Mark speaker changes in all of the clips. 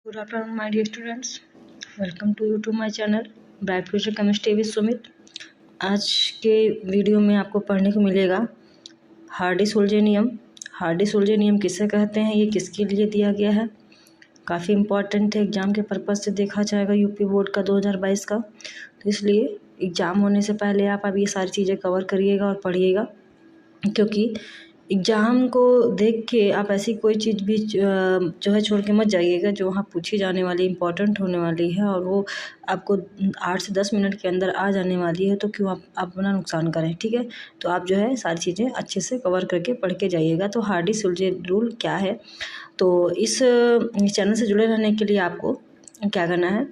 Speaker 1: Good afternoon, my dear students. Welcome to you to my channel bright future chemistry with Sumit. आज के video में आपको पढ़ने को मिलेगा हार्डी-सोल्जे नियम। हार्डी-सोल्जे नियम किसे कहते हैं, ये किसके लिए दिया गया है, काफ़ी इम्पॉर्टेंट है, एग्ज़ाम के पर्पज़ से देखा जाएगा यूपी बोर्ड का 2022 का। तो इसलिए एग्ज़ाम होने से पहले आप ये सारी चीज़ें कवर करिएगा और पढ़िएगा, क्योंकि एग्ज़ाम को देख के आप ऐसी कोई चीज़ भी जो है छोड़ के मत जाइएगा जो वहाँ पूछी जाने वाली इम्पोर्टेंट होने वाली है और वो आपको 8 से 10 मिनट के अंदर आ जाने वाली है। तो क्यों आप अपना नुकसान करें, ठीक है। तो आप जो है सारी चीज़ें अच्छे से कवर करके पढ़ के जाइएगा। तो हार्डी-सोल्जे रूल क्या है, तो इस चैनल से जुड़े रहने के लिए आपको क्या करना है,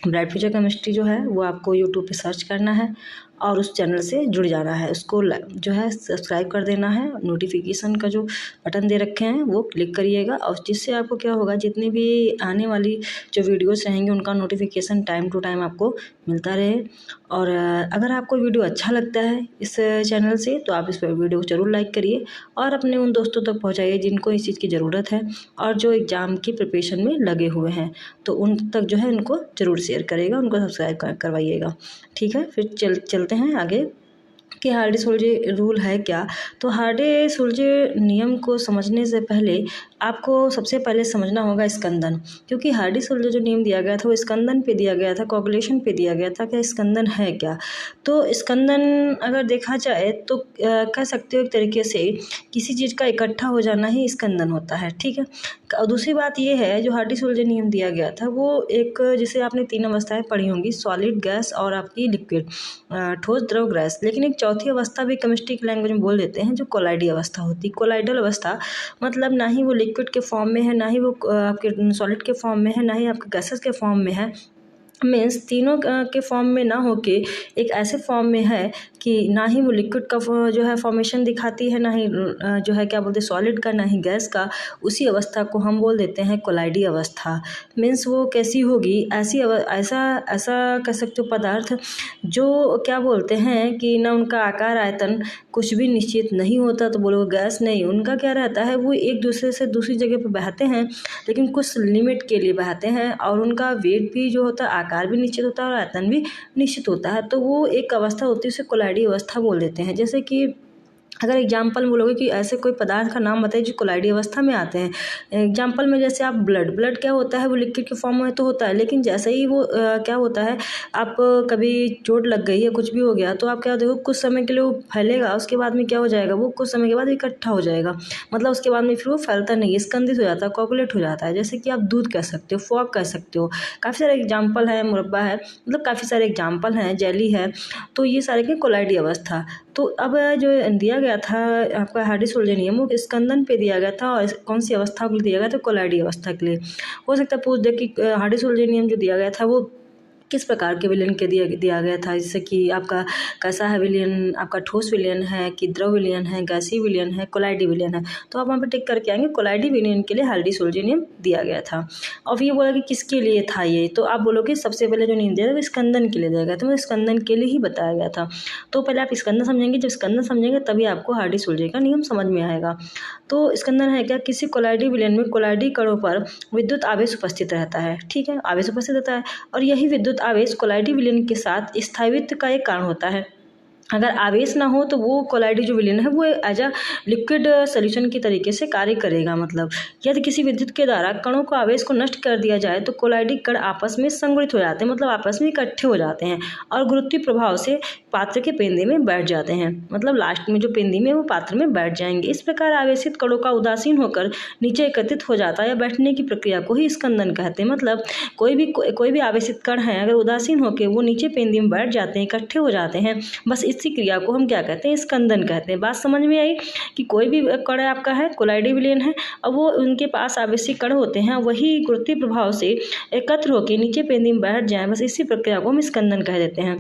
Speaker 1: ब्राइट फ्यूचर केमिस्ट्री जो है वो आपको यूट्यूब पे सर्च करना है और उस चैनल से जुड़ जाना है। उसको जो है सब्सक्राइब कर देना है, नोटिफिकेशन का जो बटन दे रखे हैं वो क्लिक करिएगा और जिससे आपको क्या होगा, जितनी भी आने वाली जो वीडियोस रहेंगे उनका नोटिफिकेशन टाइम टू टाइम आपको मिलता रहे। और अगर आपको वीडियो अच्छा लगता है इस चैनल से तो आप इस वीडियो को ज़रूर लाइक करिए और अपने उन दोस्तों तक पहुँचाइए जिनको इस चीज़ की ज़रूरत है और जो एग्ज़ाम की प्रिपरेशन में लगे हुए हैं, तो उन तक जो है उनको ज़रूर शेयर करिएगा, उनको सब्सक्राइब करवाइएगा, ठीक है। फिर चलते हैं आगे कि हार्डी-सोल्जे रूल है क्या। तो हार्डी-सोल्जे नियम को समझने से पहले आपको सबसे पहले समझना होगा स्कंदन, क्योंकि हार्डी-सोल्जे जो नियम दिया गया था वो स्कंदन पे दिया गया था, कोगुलेशन पे दिया गया था कि स्कंदन है क्या। तो स्कंदन अगर देखा जाए तो कह सकते हो एक तरीके से किसी चीज़ का इकट्ठा हो जाना ही स्कंदन होता है, ठीक है। और दूसरी बात ये है, जो हार्डी-सोल्जे नियम दिया गया था वो एक, जिसे आपने 3 अवस्थाएं पढ़ी होंगी, सॉलिड, गैस और आपकी लिक्विड, ठोस, द्रव, गैस। लेकिन एक चौथी अवस्था भी केमिस्ट्री की लैंग्वेज में बोल देते हैं जो कोलाइडी अवस्था होती है। कोलाइडल अवस्था मतलब ना ही वो लिक्विड के फॉर्म में है, ना ही वो आपके सॉलिड के फॉर्म में है, ना ही आपके गैसेस के फॉर्म में है, मीन्स तीनों के फॉर्म में ना होके एक ऐसे फॉर्म में है कि ना ही वो लिक्विड का जो है फॉर्मेशन दिखाती है, ना ही जो है क्या बोलते हैं सॉलिड का, ना ही गैस का। उसी अवस्था को हम बोल देते हैं कोलाइडी अवस्था। मीन्स वो कैसी होगी, ऐसा कह सकते हो पदार्थ जो क्या बोलते हैं कि ना उनका आकार आयतन कुछ भी निश्चित नहीं होता, तो बोलो गैस नहीं, उनका क्या रहता है, वो एक दूसरे से दूसरी जगह पर बहते हैं लेकिन कुछ लिमिट के लिए बहते हैं और उनका वेट भी जो होता है, आकार भी निश्चित होता है और आयतन भी निश्चित होता है। तो वो एक अवस्था होती है, उसे कोलाइडी अवस्था बोल देते हैं। जैसे कि अगर एग्जाम्पल बोलोगे कि ऐसे कोई पदार्थ का नाम बताइए जो कोलाइडी अवस्था में आते हैं, एग्जाम्पल में जैसे आप ब्लड क्या होता है, वो लिक्विड के फॉर्म में तो होता है, लेकिन जैसे ही वो क्या होता है, आप कभी चोट लग गई है, कुछ भी हो गया, तो आप क्या देखो कुछ समय के लिए वो फैलेगा, उसके बाद में क्या हो जाएगा, वो कुछ समय के बाद इकट्ठा हो जाएगा, मतलब उसके बाद में फिर वो फैलता नहीं है, स्कंदित हो जाता है, कोगुलेट हो जाता है। जैसे कि आप दूध कह सकते हो, फॉग कह सकते हो, काफ़ी सारे एग्जाम्पल है, मुरब्बा है, मतलब काफ़ी सारे एग्जाम्पल हैं, जेली है, तो ये सारे के कोलाइडी अवस्था। तो अब जो दिया गया था आपका हार्डी-सोल्जे नियम वो स्कंदन पे दिया गया था और कौन सी अवस्था के लिए दिया गया था, कोलाइडी अवस्था के लिए। हो सकता है पूछ दे कि हार्डी-सोल्जे नियम जो दिया गया था वो किस प्रकार के विलयन के दिया गया था, जैसे कि आपका कैसा है विलयन, आपका ठोस विलयन है कि द्रव विलयन है, गैसीय विलयन है, कोलाइडी विलयन है। तो आप वहाँ पे टिक करके आएंगे, कोलाइडी विलयन के लिए हार्डी-सोल्जे नियम दिया गया था। और ये बोला कि किसके लिए था ये, तो आप बोलोगे सबसे पहले जो नियम दिया था वो स्कंदन के लिए दिया गया था, मतलब स्कंदन के लिए ही बताया गया था। तो पहले आप स्कंदन समझेंगे, जब स्कंदन समझेंगे तभी आपको हार्डी-सोल्जे का नियम समझ में आएगा। तो स्कंदन है क्या, किसी कोलाइडी विलयन में कोलाइडी कणों पर विद्युत आवेश उपस्थित रहता है, ठीक है, आवेश उपस्थित रहता है और यही विद्युत आवेश कोलाइडी विलयन के साथ स्थायित्व का एक कारण होता है। अगर आवेश ना हो तो वो कोलाइडी जो विलयन है वो एज अ लिक्विड सॉल्यूशन की तरीके से कार्य करेगा। मतलब यदि किसी विद्युत के द्वारा कणों को आवेश को नष्ट कर दिया जाए तो कोलाइडी कण आपस में संगठित हो जाते हैं, मतलब आपस में इकट्ठे हो जाते हैं और गुरुत्वीय प्रभाव से पात्र के पेंदे में बैठ जाते हैं, मतलब लास्ट में जो पेंदी में वो पात्र में बैठ जाएंगे। इस प्रकार आवेशित कणों का उदासीन होकर नीचे एकत्रित हो जाता है या बैठने की प्रक्रिया को ही स्कंदन कहते हैं। मतलब कोई भी आवेशित कण है, अगर उदासीन होकर वो नीचे पेंदी में बैठ जाते हैं, इकट्ठे हो जाते हैं, बस इसी क्रिया को हम क्या कहते हैं, स्कंदन कहते हैं। बात समझ में आई कि कोई भी कण आपका है कोलाइडी विलयन है और वो उनके पास आवेशित कण होते हैं, वही गुरुत्वीय प्रभाव से एकत्र होकर नीचे पेंदी में बैठ जाए, बस इसी प्रक्रिया को हम स्कंदन कह देते हैं।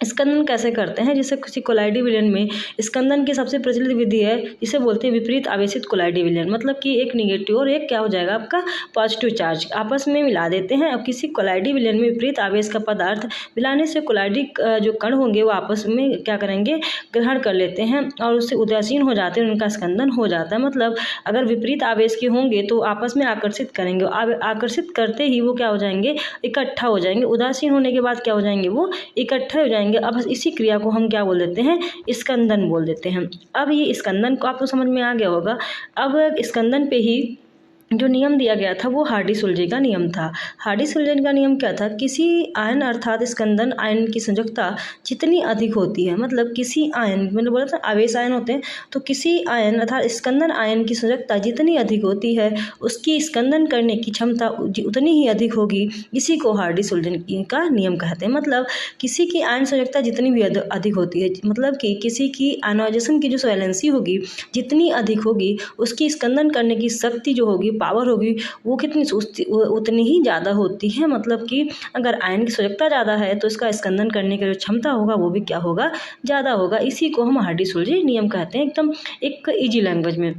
Speaker 1: स्कंदन कैसे करते हैं? जैसे किसी कोलाइडी विलयन में स्कंदन की सबसे प्रचलित विधि है, जिसे बोलते हैं विपरीत आवेशित कोलाइडी विलयन। मतलब कि एक निगेटिव और एक क्या हो जाएगा आपका पॉजिटिव चार्ज आपस में मिला देते हैं। अब किसी कोलाइडी विलयन में विपरीत आवेश का पदार्थ मिलाने से कोलाइडी जो कण होंगे वो आपस में क्या करेंगे, ग्रहण कर लेते हैं और उससे उदासीन हो जाते हैं, उनका स्कंदन हो जाता है। मतलब अगर विपरीत आवेश के होंगे तो आपस में आकर्षित करेंगे, आकर्षित करते ही वो क्या हो जाएंगे, इकट्ठा हो जाएंगे। उदासीन होने के बाद क्या हो जाएंगे, वो इकट्ठे हो जाएंगे। अब इसी क्रिया को हम क्या बोल देते हैं, स्कंदन बोल देते हैं। अब ये स्कंदन को आपको समझ में आ गया होगा। अब स्कंदन पे ही जो नियम दिया गया था वो हार्डी-सोल्जे का नियम था। हार्डी-सोल्जे का नियम क्या था, किसी आयन अर्थात स्कंदन आयन की संयोजकता जितनी अधिक होती है, मतलब किसी आयन, मैंने बोला था आवेश आयन होते हैं, तो किसी आयन अर्थात स्कंदन आयन की संयोजकता जितनी अधिक होती है उसकी स्कंदन करने की क्षमता उतनी ही अधिक होगी। इसी को हार्डी-सोल्जे का नियम कहते हैं। मतलब किसी की आयन संयोजकता जितनी भी अधिक होती है, मतलब कि किसी की आयनाइजेशन की जो वैलेंसी होगी जितनी अधिक होगी, उसकी स्कंदन करने की शक्ति जो होगी, पावर होगी, वो कितनी उतनी ही ज़्यादा होती है। मतलब कि अगर आयन की संयोजकता ज़्यादा है तो इसका स्कंदन करने की जो क्षमता होगा वो भी क्या होगा, ज़्यादा होगा। इसी को हम हार्डी-सोल्जे नियम कहते हैं, एकदम एक इजी लैंग्वेज में।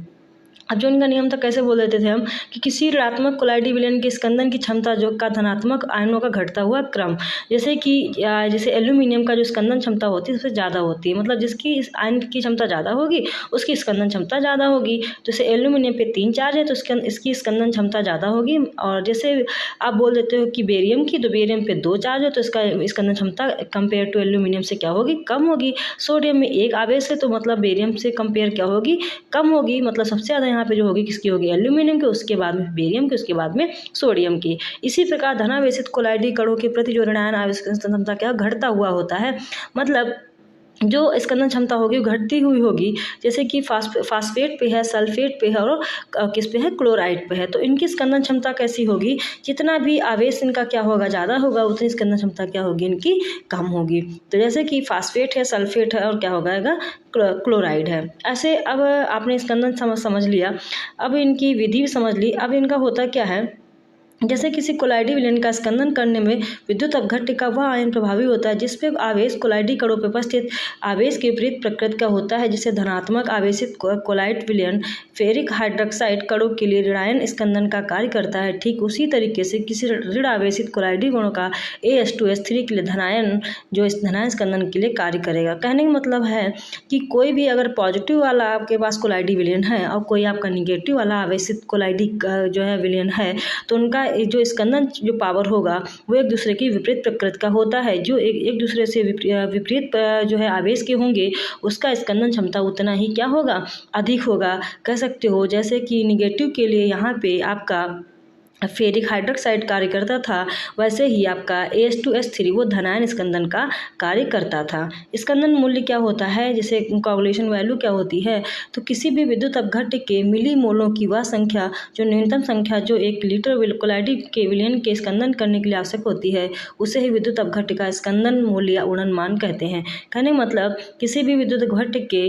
Speaker 1: अब जो इनका नियम था कैसे बोल देते थे हम कि किसी ऋणात्मक कोलाइडी विलयन के स्कंदन की क्षमता जो का धनात्मक आयनों का घटता हुआ क्रम, जैसे कि जैसे एल्यूमिनियम का जो स्कंदन क्षमता होती है सबसे ज़्यादा होती है। मतलब जिसकी इस आयन की क्षमता ज़्यादा होगी उसकी स्कंदन क्षमता ज़्यादा होगी। जैसे एल्यूमिनियम पे 3 चार्ज है तो इसकी स्कंदन क्षमता ज़्यादा होगी। और जैसे आप बोल देते हो कि बेरियम की, तो बेरियम पे 2 चार्ज है तो इसका स्कंदन क्षमता कंपेयर टू एल्यूमिनियम से क्या होगी, कम होगी। सोडियम में 1 आवेश है तो मतलब बेरियम से कंपेयर क्या होगी, कम होगी। मतलब सबसे ज़्यादा यहाँ पे जो होगी किसकी होगी, एल्यूमिनियम की, उसके बाद में बेरियम की, उसके बाद में सोडियम की। इसी प्रकार धनावेशित कोलाइडी कणों के प्रति जो ऋणायन आवेश क्षमता क्या घटता हुआ होता है। मतलब जो स्कंदन क्षमता होगी वो घटती हुई होगी। जैसे कि फास्फेट पे है, सल्फेट पे है और किस पे है, क्लोराइड पे है। तो इनकी स्कंदन क्षमता कैसी होगी, जितना भी आवेश इनका क्या होगा, ज़्यादा होगा, उतनी स्कंदन क्षमता क्या होगी, इनकी कम होगी। तो जैसे कि फास्फेट है, सल्फेट है और क्या होगा, क्लोराइड है। ऐसे अब आपने स्कंदन समझ लिया, अब इनकी विधि भी समझ ली। अब इनका होता क्या है, जैसे किसी कोलाइडी विलयन का स्कंदन करने में विद्युत अपघट्य का वह आयन प्रभावी होता है जिस पे आवेश कोलाइडी कणों पर उपस्थित आवेश के विपरीत प्रकृति का होता है। जिसे धनात्मक आवेशित कोलाइड विलयन फेरिक हाइड्रोक्साइड कणों के लिए ऋणायन स्कंदन का कार्य करता है। ठीक उसी तरीके से किसी ऋण आवेशित कोलाइडी कणों का AS2S3 के लिए धनायन जो इस धनायन स्कंदन के लिए कार्य करेगा। कहने का मतलब है कि कोई भी अगर पॉजिटिव वाला आपके पास कोलाइडी विलयन है और कोई आपका निगेटिव वाला आवेशित कोलाइडी जो है विलयन है, तो उनका जो स्कंदन जो पावर होगा वो एक दूसरे की विपरीत प्रकृति का होता है। जो एक दूसरे से विपरीत जो है आवेश के होंगे उसका स्कंदन क्षमता उतना ही क्या होगा, अधिक होगा। कह सकते हो जैसे कि निगेटिव के लिए यहाँ पे आपका फेरिक हाइड्रोक्साइड कार्य करता था, वैसे ही आपका AS2S3 वो धनायन स्कंदन का कार्य करता था। स्कंदन मूल्य क्या होता है, जैसे कोगुलेशन वैल्यू क्या होती है, तो किसी भी विद्युत अपघट्य के मिली मोलों की वह संख्या जो न्यूनतम संख्या जो 1 लीटर कोलाइडी के विलयन के स्कंदन करने के लिए आवश्यक होती है उसे ही विद्युत अपघट्य का स्कंदन मूल्य या उड़नमान कहते हैं। कहने मतलब किसी भी विद्युत अपघट्य के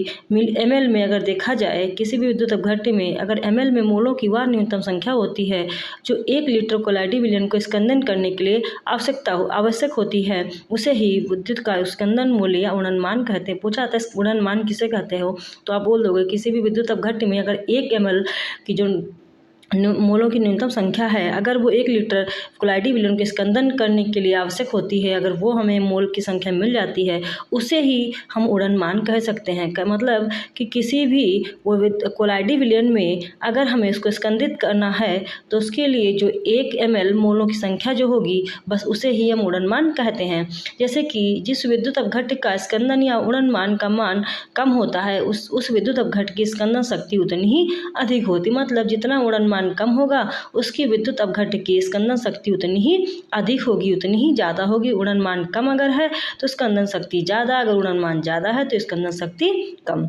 Speaker 1: ml में अगर देखा जाए, किसी भी विद्युत अपघट्य में अगर ml में मोलों की वह न्यूनतम संख्या होती है जो 1 लीटर कोलाइडी विलयन को स्कंदन करने के लिए आवश्यक होती है, उसे ही विद्युत का स्कंदन मूल्य या उड़नमान कहते हैं। पूछा था उड़नमान किसे कहते हो, तो आप बोल दोगे किसी भी विद्युत अपघट्य में अगर 1 ml की जो मोलों की न्यूनतम संख्या है, अगर वो 1 लीटर कोलाइडी विलयन के स्कंदन करने के लिए आवश्यक होती है, अगर वो हमें मोल की संख्या मिल जाती है उसे ही हम उड़नमान कह सकते हैं। मतलब कि किसी भी वो कोलाइडी विलयन में अगर हमें इसको स्कंदित करना है तो उसके लिए जो 1 ml मोलों की संख्या जो होगी बस उसे ही हम उड़नमान कहते हैं। जैसे कि जिस विद्युत अपघट्य का स्कंदन या उड़नमान का मान कम होता है उस विद्युत अपघट्य की स्कंदन शक्ति उतनी ही अधिक होती। मतलब जितना उड़नमान कम होगा उसकी विद्युत अपघट्य की स्कंदन शक्ति उतनी ही अधिक होगी, उतनी ही ज़्यादा होगी। उड़नमान कम अगर है तो स्कंदन शक्ति ज़्यादा, अगर उड़नमान ज़्यादा है तो स्कंदन शक्ति कम।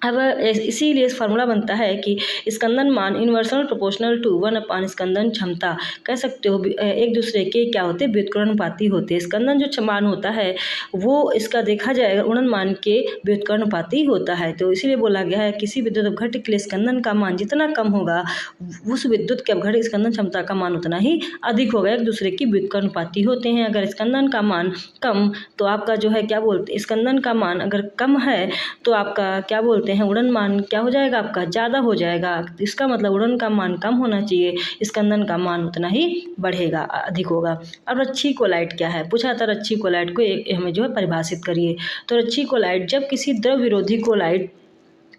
Speaker 1: अब इसीलिए फार्मूला बनता है कि स्कंदन मान इन्वर्सनल प्रोपोर्शनल टू 1 स्कंदन क्षमता। कह सकते हो एक दूसरे के क्या होते हैं, व्युत्क्रमानुपाती होते हैं। स्कंदन जो मान होता है वो इसका देखा जाएगा गुणन मान के व्युत्क्रमानुपाती होता है। तो इसीलिए बोला गया है किसी विद्युत अपघट्य के लिए स्कंदन का मान जितना कम होगा उस विद्युत के अपघट्य स्कंदन क्षमता का मान उतना ही अधिक होगा। एक दूसरे की व्युत्क्रमानुपाती होते हैं। अगर स्कंदन का मान कम तो आपका जो है क्या बोलते, स्कंदन का मान अगर कम है तो आपका क्या बोलते हैं, उड़न मान क्या हो जाएगा, आपका ज़्यादा हो जाएगा। इसका मतलब उड़न का मान कम होना चाहिए, स्कंदन का मान उतना ही बढ़ेगा, अधिक होगा। अब रच्छी कोलाइट क्या है, पूछा था रच्छी कोलाइट को हमें जो है परिभाषित करिए। तो रच्छी कोलाइट जब किसी द्रव विरोधी कोलाइट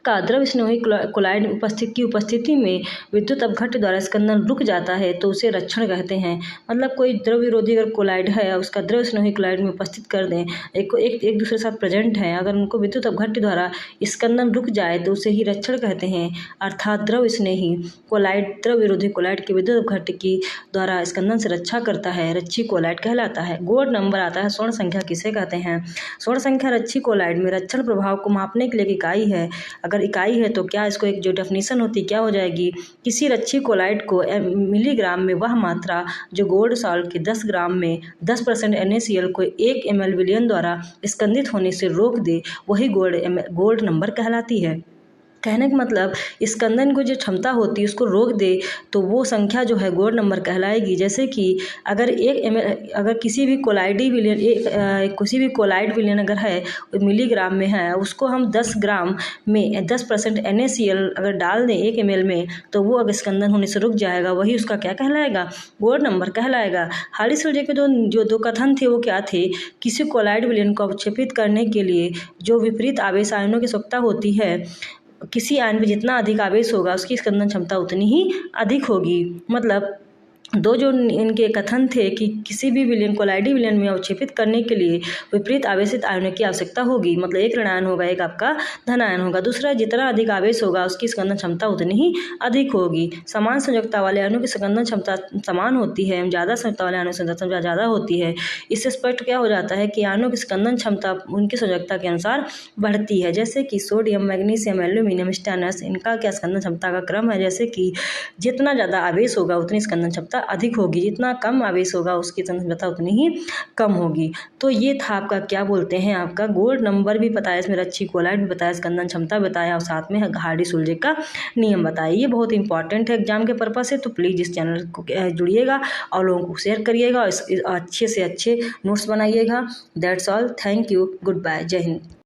Speaker 1: का द्रव स्नेही कोलाइड की उपस्थिति में विद्युत अपघट्य द्वारा स्कंदन रुक जाता है तो उसे रक्षण कहते हैं। मतलब कोई द्रव विरोधी अगर कोलाइड है उसका द्रव स्नेही कोलाइड में उपस्थित कर दें, एक दूसरे के साथ प्रेजेंट है, अगर उनको विद्युत अपघट्य द्वारा स्कंदन रुक जाए तो उसे ही रक्षण कहते हैं। अर्थात द्रव स्नेही कोलाइड द्रव विरोधी कोलाइड के विद्युत अपघट्य की द्वारा स्कंदन से रक्षा करता है, रच्छी कोलाइड कहलाता है। गोड नंबर आता है स्वर्ण संख्या किसे कहते हैं। स्वर्ण संख्या रच्छी कोलाइड में रक्षण प्रभाव को मापने के लिए एक इकाई है। अगर इकाई है तो क्या इसको एक जो डेफिनेशन होती क्या हो जाएगी, किसी रच्छी कोलाइड को मिलीग्राम में वह मात्रा जो गोल्ड सॉल्ट के 10 ग्राम में 10% NaCl को 1 ml विलयन द्वारा स्कंदित होने से रोक दे वही गोल्ड नंबर कहलाती है। कहने का मतलब स्कंदन को जो क्षमता होती है उसको रोक दे तो वो संख्या जो है गोल्ड नंबर कहलाएगी। जैसे कि अगर अगर किसी भी कोलाइडी विलयन किसी भी कोलाइड विलयन अगर है मिलीग्राम में है, उसको हम 10 ग्राम में 10% NaCl अगर डाल दें 1 ml में तो वो अगर स्कंदन होने से रुक जाएगा, वही उसका क्या कहलाएगा, गोल्ड नंबर कहलाएगा। हार्डी सोल्जे के जो दो कथन थे वो क्या थे, किसी कोलाइड विलयन को अवक्षेपित करने के लिए जो विपरीत आवेश आयनों की आवश्यकता होती है, किसी आयन में जितना अधिक आवेश होगा उसकी स्कंदन क्षमता उतनी ही अधिक होगी। मतलब दो जो इनके कथन थे कि किसी भी विलयन कोलाइडी विलयन में अवक्षेपित करने के लिए विपरीत आवेशित आयनों की आवश्यकता होगी। मतलब एक ऋणायन होगा, एक आपका धनायन होगा। दूसरा जितना अधिक आवेश होगा उसकी स्कंदन क्षमता उतनी ही अधिक होगी। समान संयोजकता वाले अणु की स्कंदन क्षमता समान होती है, ज़्यादा संयोजकता वाले अणु की स्कंदन क्षमता ज़्यादा होती है। इससे स्पष्ट क्या हो जाता है कि अणुओं की स्कंदन क्षमता उनकी संयोजकता के अनुसार बढ़ती है। जैसे कि सोडियम, मैग्नीशियम, एल्यूमिनियम, स्टेनस, इनका क्या स्कंदन क्षमता का क्रम है। जैसे कि जितना ज़्यादा आवेश होगा उतनी स्कंदन क्षमता अधिक होगी, जितना कम आवेश होगा उसकी क्षमता उतनी ही कम होगी। तो ये था आपका क्या बोलते हैं, आपका गोल्ड नंबर भी बताया, इसमें रच्छी कोलाइड भी बताया, स्कंदन क्षमता बताया और साथ में हार्डी सोल्जे का नियम बताया। ये बहुत इंपॉर्टेंट है एग्जाम के पर्पज से। तो प्लीज़ इस चैनल को जुड़िएगा और लोगों को शेयर करिएगा और अच्छे से अच्छे नोट्स बनाइएगा। That's all, thank you, good bye, Jai Hind.